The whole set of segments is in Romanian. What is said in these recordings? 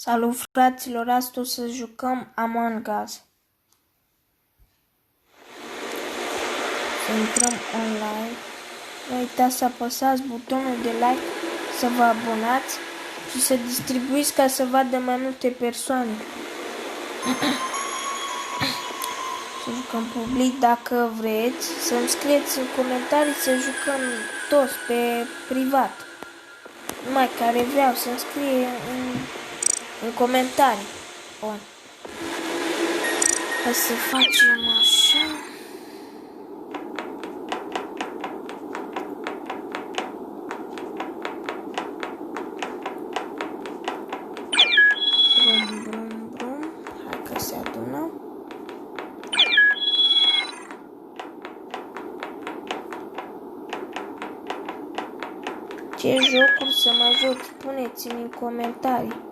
Salut fraților, astăzi o să jucăm Among Us. Să intrăm online. Nu uitați să apăsați butonul de like, să vă abonați și să distribuiți ca să vadă mai multe persoane. Să jucăm public dacă vreți, să-mi scrieți în comentarii să jucăm toți pe privat. Numai care vreau să-mi scrie în comentarii. Bun. Hai să facem așa. Brum, brum, brum. Hai că se adună. Ce jocuri să mă joc? Spuneți-mi în comentarii.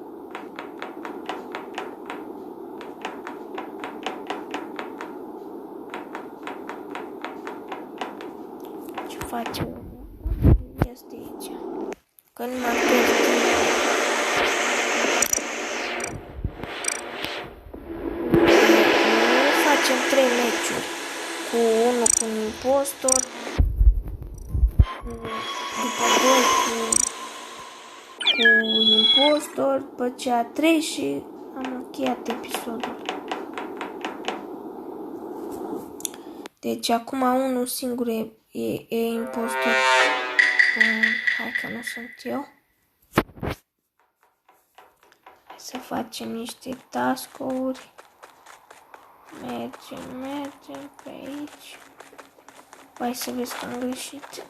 Ce facem? Este aici. Că nu m-am facem 3 meciuri. Cu unul cu un impostor. După 2 cu impostor, după cea 3 și am încheiat episodul. Deci acum unul singur e impostor. Bun, hai că nu sunt eu. Hai să facem niște task-uri. Mergem pe aici. Hai să vezi că am greșit.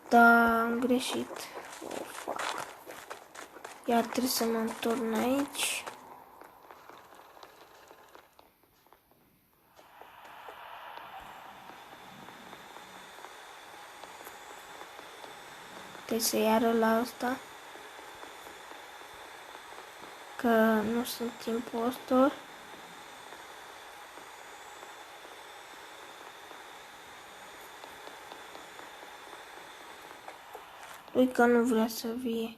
Da, am greșit. Oh, fuck. Iar trebuie să mă întorn aici. Trebuie să iară la asta. Că nu sunt impostor. Ui că nu vrea să vie.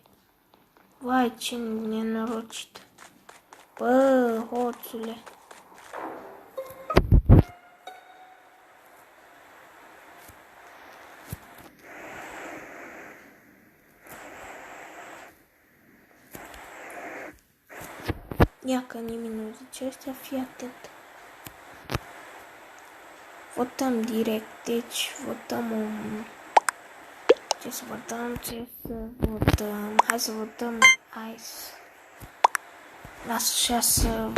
Vai, ce nenorocit. Bă, hoțule. Ia că nimic nu zice ăstea, fii atent. Votăm direct, deci votăm un... Ce să votăm? Hai să votăm Ice. Las așa să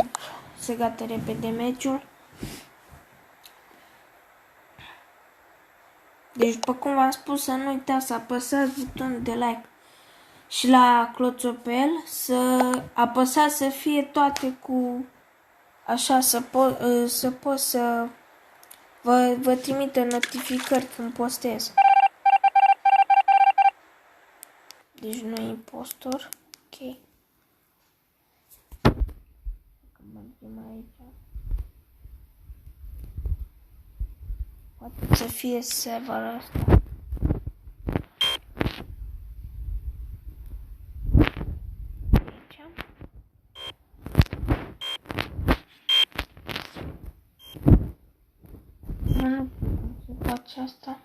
se gata repede meciul. Deci, după cum v-am spus, să nu uitați să apăsați butonul de like. Și la cloțopel să apăsați să fie toate cu... Așa, să pot să vă trimită notificări când postez. Deci nu e impostor. Ok. Mergem aici. Poate să fie serverul ăsta. Aici. Nu cum se face asta.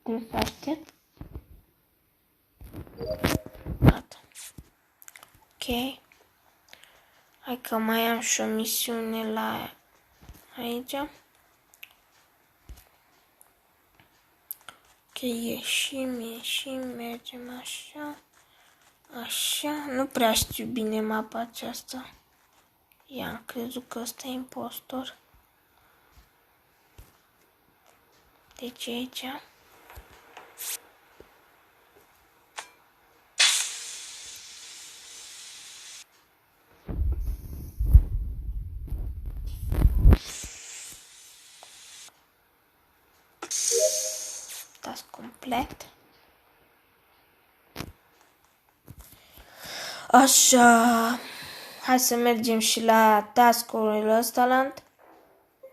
Trebuie să aștept. Gata. Ok. Hai că mai am și o misiune la aici. Ok, ieșim, mergem așa. Așa, nu prea știu bine mapa aceasta. Am crezut că ăsta e impostor. Deci aici. Task complet. Așa. Hai să mergem și la task-ul ăsta.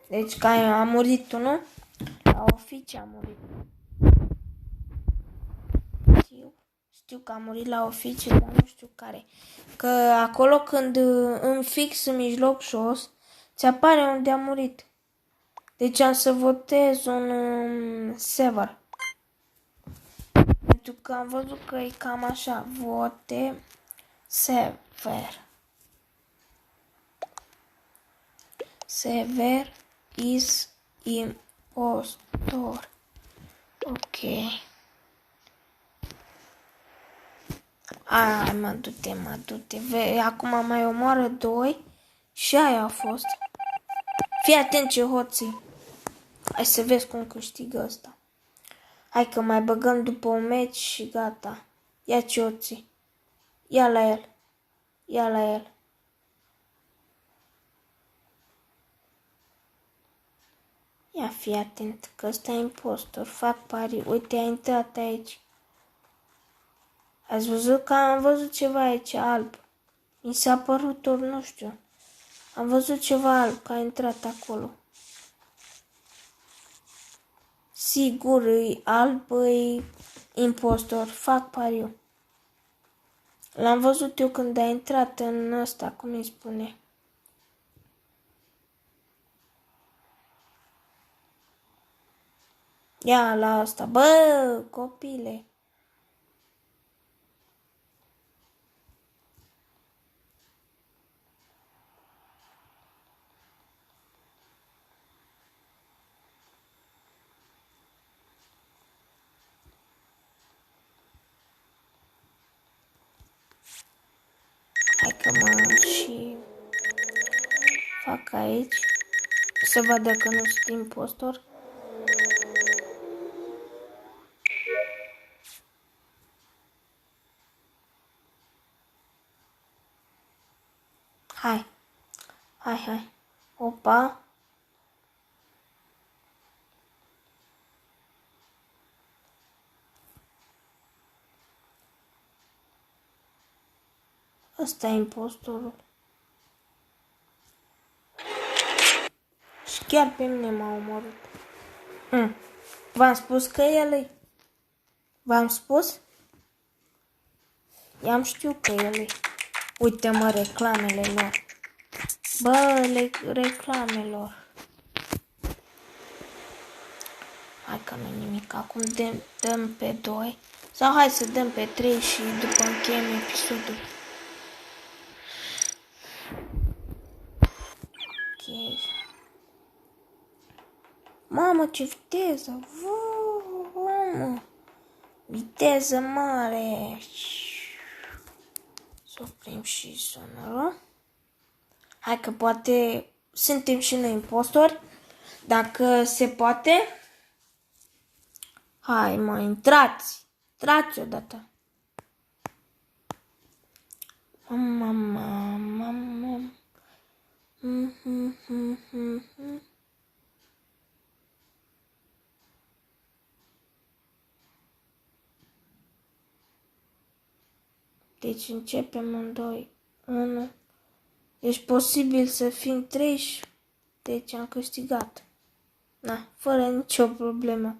Deci că a murit unul. La oficii a murit. știu că a murit la oficiu, dar nu știu care. Că acolo când fix în mijloc jos, ți apare unde a murit. Deci am să votez un Sever. Pentru că am văzut că e cam așa. Vote Sever. Sever is impostor. Ok. Mă du-te. Acum mai omoară 2 și aia a fost. Fii atent ce hoții. Hai să vezi cum câștigă ăsta. Hai că mai băgăm după un meci și gata. Ia ce hoții. Ia la el. Ia fii atent că ăsta e impostor. Fac pari. Uite, a intrat aici. Ați văzut că am văzut ceva aici alb. Mi s-a părut ori nu știu. Am văzut ceva alb că a intrat acolo. Sigur, e alb, e impostor. Fac pariu. L-am văzut eu când a intrat în ăsta, cum îi spune. Ia la asta. Bă, copile. Hai că mă și fac aici. Să vadă că nu sunt impostor. Hai. Opa. Ăsta e impostorul. Și chiar pe mine m-a omorât. V-am spus că el e. V-am spus? I-am știut că el e. Uite-mă reclamele lor. Bă, reclamelor. Hai că nu nimic. Acum dăm pe 2. Sau hai să dăm pe 3 și după încheiem episodul. Ok. Mamă, ce viteză! Viteză mare! Să oprim și sonorul. Hai că poate suntem și noi impostori. Dacă se poate. Hai mă, intrați! Intrați odată! Mamă. Deci începem în 2, 1. Deci posibil să fim 3. Deci am câștigat. Na, fără nicio problemă.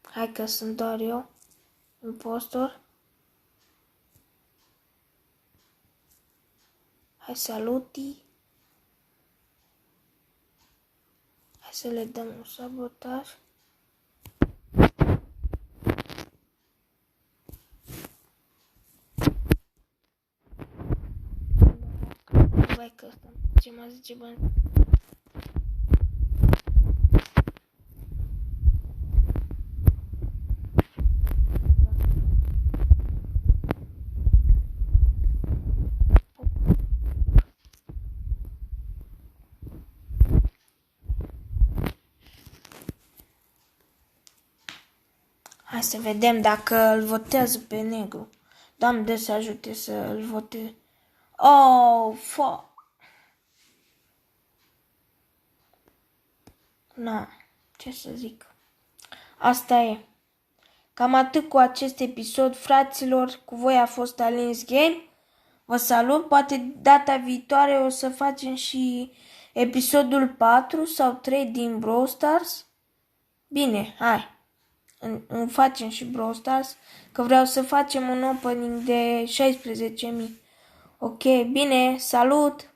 Hai că sunt doar eu, impostor. Hai salutii. Hai să le dăm un sabotaj. Vai că ăsta ce mă zice, bă. Hai să vedem dacă îl votează pe negru. Doamne să ajute să îl voteze. Oh, fuck. Na, ce să zic. Asta e. Cam atât cu acest episod, fraților. Cu voi a fost Alins Game. Vă salut. Poate data viitoare o să facem și episodul 4 sau 3 din Brawl Stars. Bine, hai. facem și Brawl Stars, că vreau să facem un opening de 16.000. Ok, bine, salut!